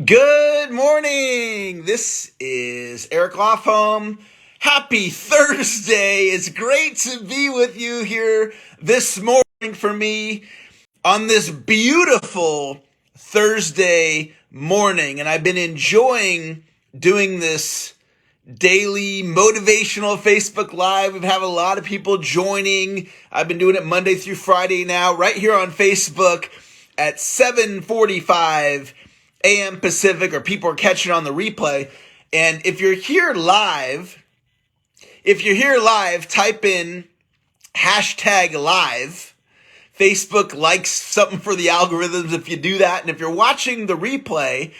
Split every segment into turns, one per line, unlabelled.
Good morning. This is Eric Lofholm. Happy Thursday. It's great to be with you here this morning for me on this beautiful Thursday morning. And I've been enjoying doing this daily motivational Facebook Live. We've had a lot of people joining. I've been doing it Monday through Friday now, right here on Facebook at 7:45 a.m. Pacific, or people are catching on the replay. And if you're here live, type in hashtag live. Facebook likes something for the algorithms if you do that. And if you're watching the replay,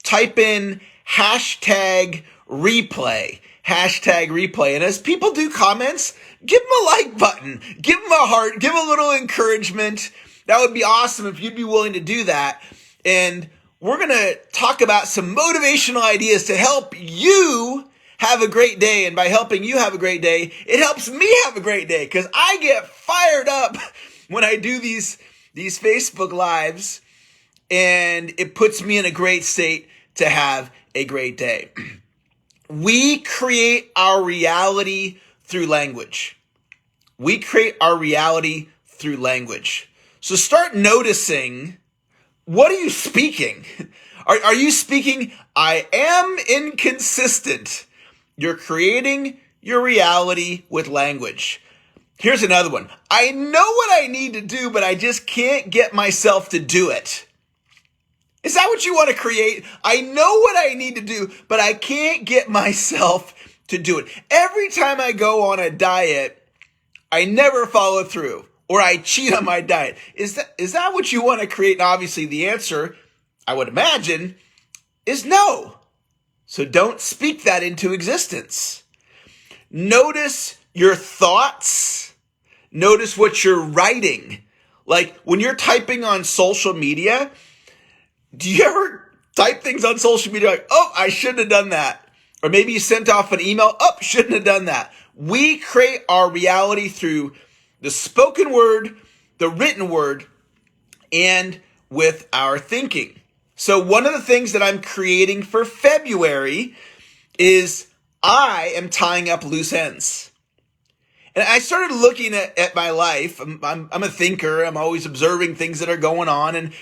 type in hashtag replay. And as people do comments, give them a like button, give them a heart, give a little encouragement. That would be awesome if you'd be willing to do that. And we're going to talk about some motivational ideas to help you have a great day. And by helping you have a great day, it helps me have a great day, because I get fired up when I do these Facebook Lives, and it puts me in a great state to have a great day. We create our reality through language. So start noticing, what are you speaking? Are you speaking, I am inconsistent? You're creating your reality with language. Here's another one. I know what I need to do, but I just can't get myself to do it. Is that what you want to create? I know what I need to do, but I can't get myself to do it. Every time I go on a diet, I never follow through, or I cheat on my diet. Is that what you want to create? And obviously the answer, I would imagine, is no. So don't speak that into existence. Notice your thoughts. Notice what you're writing. Like when you're typing on social media, do you ever type things on social media like, oh, I shouldn't have done that? Or maybe you sent off an email, oh, shouldn't have done that. We create our reality through the spoken word, the written word, and with our thinking. So one of the things that I'm creating for February is I am tying up loose ends. And I started looking at my life. I'm a thinker. I'm always observing things that are going on. And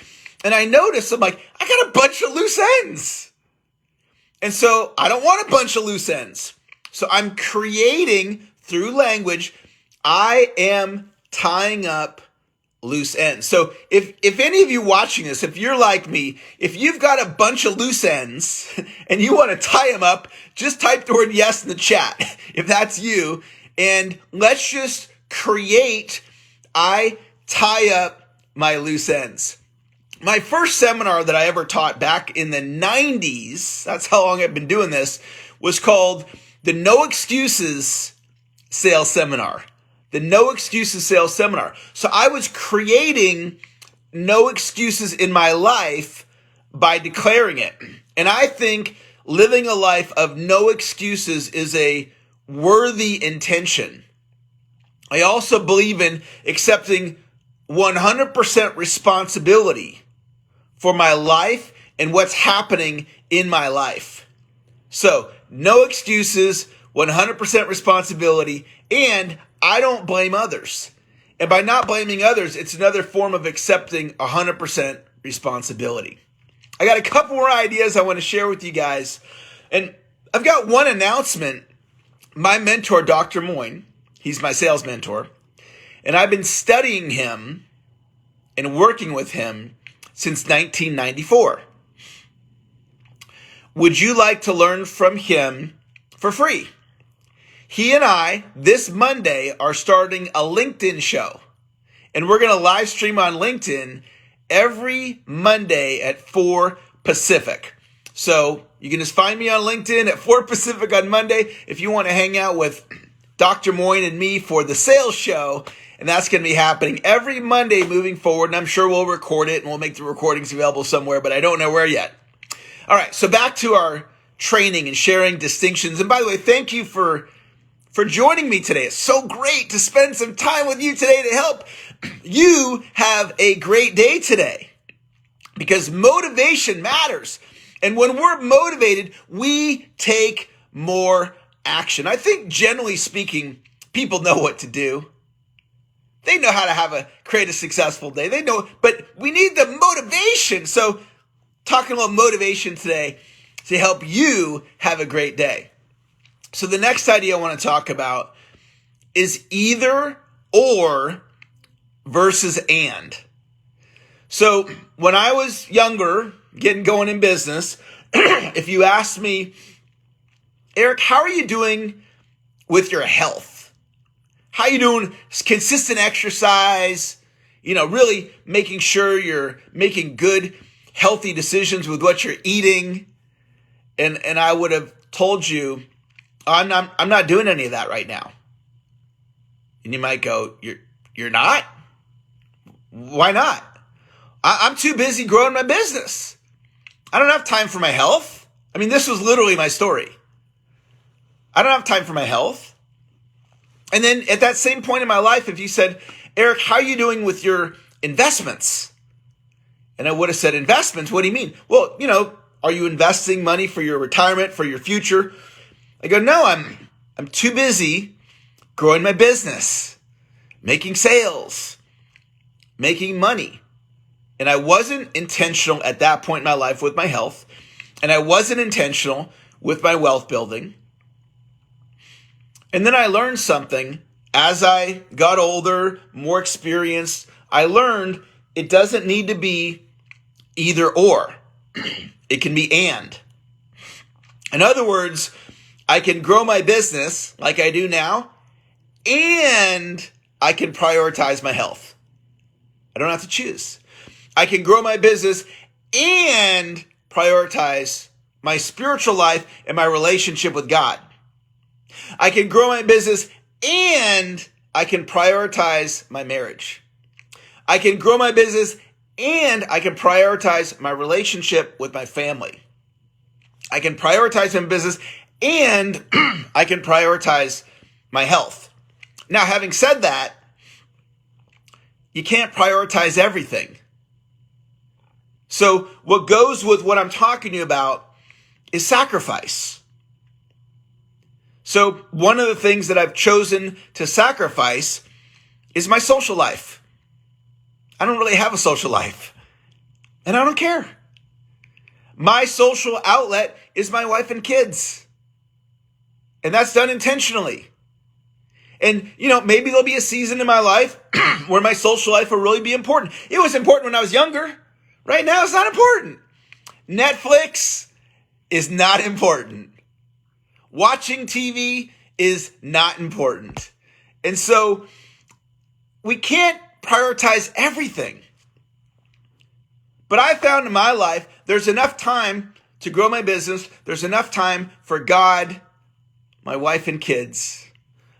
I noticed, I'm like, I got a bunch of loose ends. And so I don't want a bunch of loose ends. So I'm creating through language, I am tying up loose ends. So if any of you watching this, if you're like me, if you've got a bunch of loose ends and you want to tie them up, just type the word yes in the chat if that's you. And let's just create, I tie up my loose ends. My first seminar that I ever taught back in the 90s, that's how long I've been doing this, was called the No Excuses Sales Seminar. The No Excuses Sales Seminar. So I was creating no excuses in my life by declaring it. And I think living a life of no excuses is a worthy intention. I also believe in accepting 100% responsibility for my life and what's happening in my life. So, no excuses, 100% responsibility, and I don't blame others. And by not blaming others, it's another form of accepting 100% responsibility. I got a couple more ideas I want to share with you guys. And I've got one announcement. My mentor, Dr. Moyne, he's my sales mentor, and I've been studying him and working with him since 1994. Would you like to learn from him for free? He and I, this Monday, are starting a LinkedIn show. And we're going to live stream on LinkedIn every Monday at 4 Pacific. So you can just find me on LinkedIn at 4 Pacific on Monday if you want to hang out with Dr. Moyne and me for the sales show. And that's going to be happening every Monday moving forward. And I'm sure we'll record it and we'll make the recordings available somewhere, but I don't know where yet. All right, so back to our training and sharing distinctions. And by the way, thank you for joining me today. It's so great to spend some time with you today to help you have a great day today, because motivation matters. And when we're motivated, we take more action. I think generally speaking, people know what to do. They know how to create a successful day. They know, but we need the motivation. So talking about motivation today to help you have a great day. So the next idea I want to talk about is either or versus and. So when I was younger, getting going in business, if you asked me, Eric, how are you doing with your health? How you doing? Consistent exercise, really making sure you're making good, healthy decisions with what you're eating. And I would have told you, I'm not doing any of that right now. And you might go, you're not? Why not? I'm too busy growing my business. I don't have time for my health. I mean, this was literally my story. I don't have time for my health. And then at that same point in my life, if you said, Eric, how are you doing with your investments? And I would have said, investments? What do you mean? Well, are you investing money for your retirement, for your future? I go, no, I'm too busy growing my business, making sales, making money. And I wasn't intentional at that point in my life with my health. And I wasn't intentional with my wealth building. And then I learned something as I got older, more experienced. I learned it doesn't need to be either or. It can be and. In other words, I can grow my business like I do now, and I can prioritize my health. I don't have to choose. I can grow my business and prioritize my spiritual life and my relationship with God. I can grow my business and I can prioritize my marriage. I can grow my business and I can prioritize my relationship with my family. I can prioritize my business and I can prioritize my health. Now, having said that, you can't prioritize everything. So what goes with what I'm talking to you about is sacrifice. So one of the things that I've chosen to sacrifice is my social life. I don't really have a social life, and I don't care. My social outlet is my wife and kids, and that's done intentionally. And, maybe there'll be a season in my life where my social life will really be important. It was important when I was younger. Right now, it's not important. Netflix is not important. Watching TV is not important. And so we can't prioritize everything. But I found in my life, there's enough time to grow my business. There's enough time for God, my wife and kids,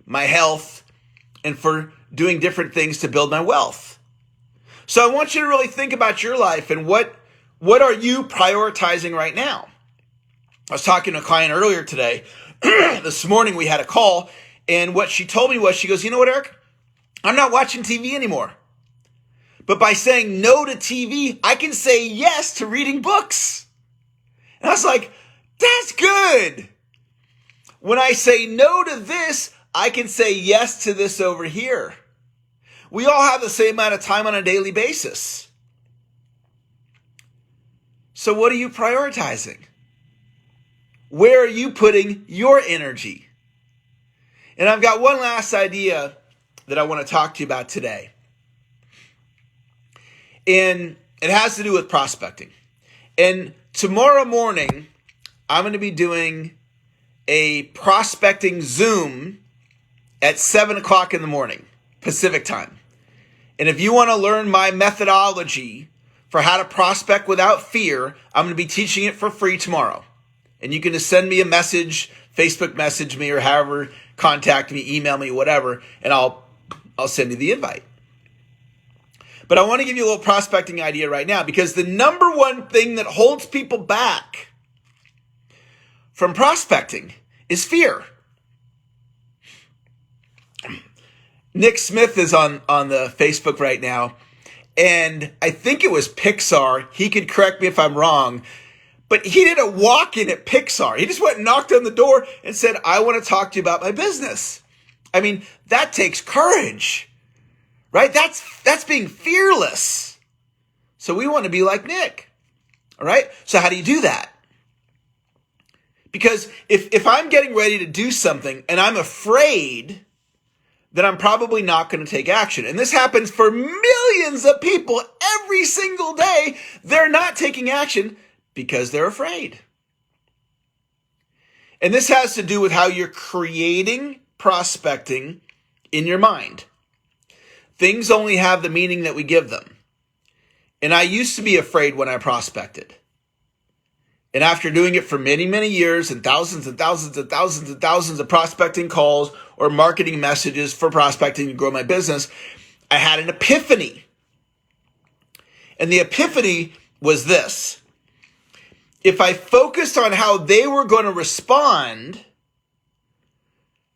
my health, and for doing different things to build my wealth. So I want you to really think about your life and what are you prioritizing right now? I was talking to a client earlier today. This morning we had a call, and what she told me was, she goes, you know what, Eric? I'm not watching TV anymore. But by saying no to TV, I can say yes to reading books. And I was like, that's good. When I say no to this, I can say yes to this over here. We all have the same amount of time on a daily basis. So what are you prioritizing? Where are you putting your energy? And I've got one last idea that I want to talk to you about today. And it has to do with prospecting. And tomorrow morning, I'm going to be doing a prospecting Zoom at 7 o'clock in the morning, Pacific time. And if you want to learn my methodology for how to prospect without fear, I'm going to be teaching it for free tomorrow. And you can just send me a message, Facebook message me, or however, contact me, email me, whatever, and I'll send you the invite. But I want to give you a little prospecting idea right now, because the number one thing that holds people back from prospecting is fear. Nick Smith is on the Facebook right now, and I think it was Pixar. He could correct me if I'm wrong, But he didn't walk in at Pixar. He just went and knocked on the door and said, I want to talk to you about my business. I mean, that takes courage, right? That's being fearless. So we want to be like Nick, all right? So how do you do that? Because if I'm getting ready to do something and I'm afraid, then I'm probably not going to take action. And this happens for millions of people every single day. They're not taking action because they're afraid. And this has to do with how you're creating prospecting in your mind. Things only have the meaning that we give them. And I used to be afraid when I prospected. And after doing it for many, many years and thousands and thousands and thousands and thousands of prospecting calls or marketing messages for prospecting to grow my business, I had an epiphany. And the epiphany was this. If I focused on how they were going to respond,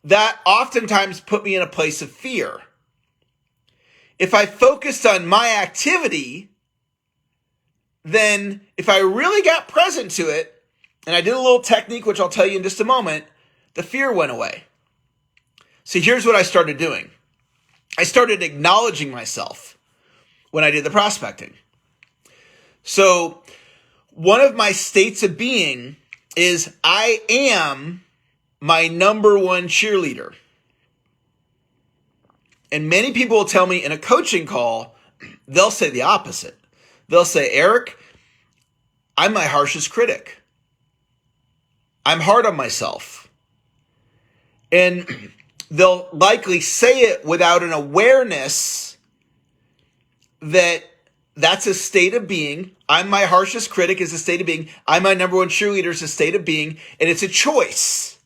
that oftentimes put me in a place of fear. If I focused on my activity, then if I really got present to it, and I did a little technique, which I'll tell you in just a moment, the fear went away. See, here's what I started doing. I started acknowledging myself when I did the prospecting. So one of my states of being is I am my number one cheerleader. And many people will tell me in a coaching call, they'll say the opposite. They'll say, Eric, I'm my harshest critic. I'm hard on myself. And they'll likely say it without an awareness that that's a state of being. I'm my harshest critic is a state of being. I'm my number one cheerleader is a state of being. And it's a choice.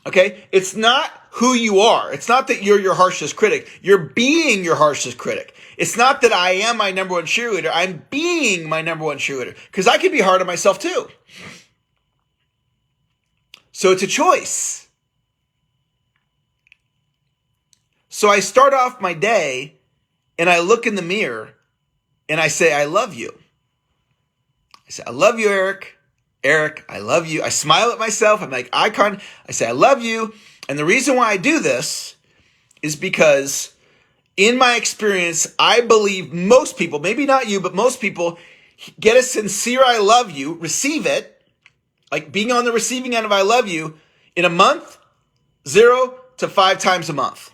Okay? It's not who you are. It's not that you're your harshest critic. You're being your harshest critic. It's not that I am my number one cheerleader. I'm being my number one cheerleader. Because I can be hard on myself too. So it's a choice. So I start off my day and I look in the mirror and I say, I love you. I say, I love you, Eric. Eric, I love you. I smile at myself. I'm like icon. I say, I love you. And the reason why I do this is because in my experience, I believe most people, maybe not you, but most people get a sincere I love you, receive it, like being on the receiving end of I love you in a month, 0 to 5 times a month.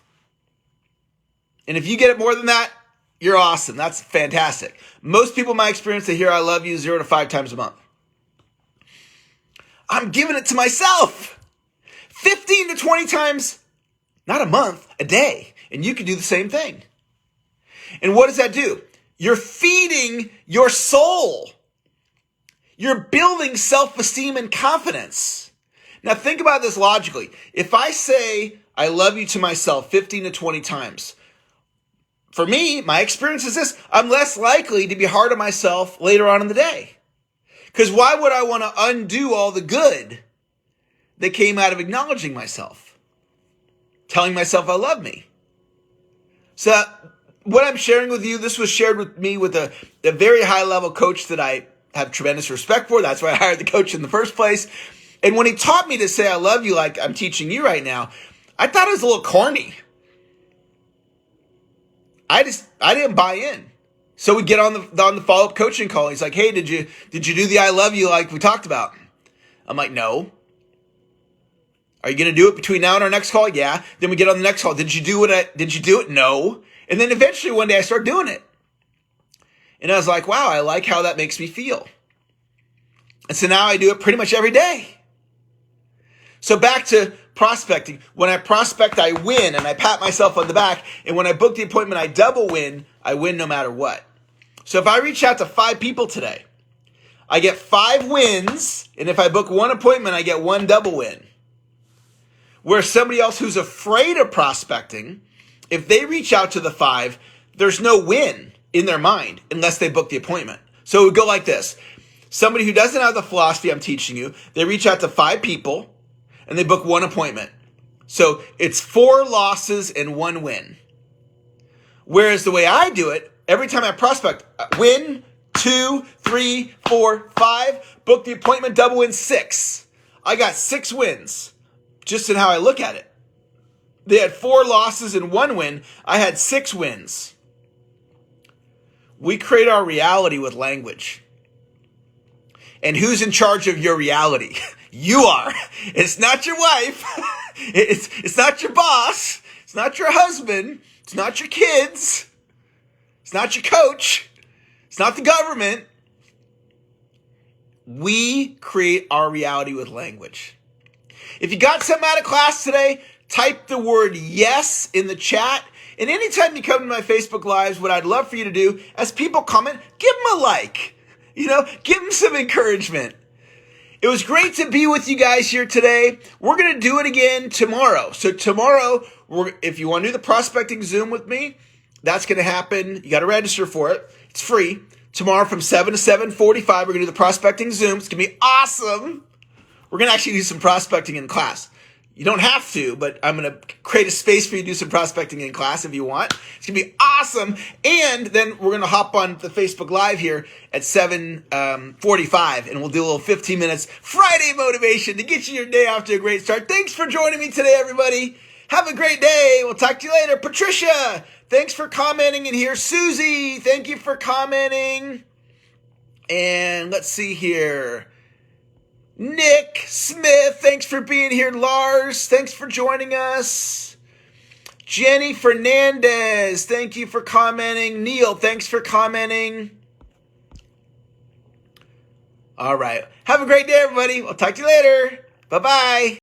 And if you get it more than that, you're awesome. That's fantastic. Most people in my experience, they hear I love you 0 to 5 times a month. I'm giving it to myself 15 to 20 times, not a month, a day. And you can do the same thing. And what does that do? You're feeding your soul. You're building self-esteem and confidence. Now think about this logically. If I say I love you to myself 15 to 20 times, for me, my experience is this. I'm less likely to be hard on myself later on in the day. Because why would I want to undo all the good that came out of acknowledging myself? Telling myself I love me. So what I'm sharing with you, this was shared with me with a very high level coach that I have tremendous respect for. That's why I hired the coach in the first place. And when he taught me to say I love you like I'm teaching you right now, I thought it was a little corny. I didn't buy in. So we get on the follow-up coaching call. He's like, hey, did you do the I love you like we talked about? I'm like, no. Are you going to do it between now and our next call? Yeah. Then we get on the next call. Did you do it? No. And then eventually one day I start doing it. And I was like, wow, I like how that makes me feel. And so now I do it pretty much every day. So back to prospecting. When I prospect, I win and I pat myself on the back. And when I book the appointment, I double win. I win no matter what. So if I reach out to 5 people today, I get 5 wins. And if I book 1 appointment, I get 1 double win. Where somebody else who's afraid of prospecting, if they reach out to the 5, there's no win in their mind unless they book the appointment. So it would go like this. Somebody who doesn't have the philosophy I'm teaching you, they reach out to 5 people and they book 1 appointment. So it's 4 losses and 1 win. Whereas the way I do it, every time I prospect, win, 2, 3, 4, 5. Book the appointment, double win 6. I got 6 wins, just in how I look at it. They had 4 losses and 1 win. I had 6 wins. We create our reality with language. And who's in charge of your reality? You are. It's not your wife. It's not your boss. It's not your husband. It's not your kids. It's not your coach. It's not the government. We create our reality with language. If you got something out of class today, type the word yes in the chat. And anytime you come to my Facebook Lives, what I'd love for you to do, as people comment, give them a like. Give them some encouragement. It was great to be with you guys here today. We're going to do it again tomorrow. So tomorrow, if you want to do the prospecting Zoom with me, that's going to happen. You got to register for it. It's free. Tomorrow from 7 to 7:45, we're going to do the prospecting Zoom. It's going to be awesome. We're going to actually do some prospecting in class. You don't have to, but I'm going to create a space for you to do some prospecting in class if you want. It's going to be awesome. And then we're going to hop on the Facebook Live here at 7:45, and we'll do a little 15 minutes Friday motivation to get you your day off to a great start. Thanks for joining me today, everybody. Have a great day. We'll talk to you later. Patricia, thanks for commenting in here. Susie, thank you for commenting. And let's see here. Nick Smith, thanks for being here. Lars, thanks for joining us. Jenny Fernandez, thank you for commenting. Neil, thanks for commenting. All right. Have a great day, everybody. We'll talk to you later. Bye-bye.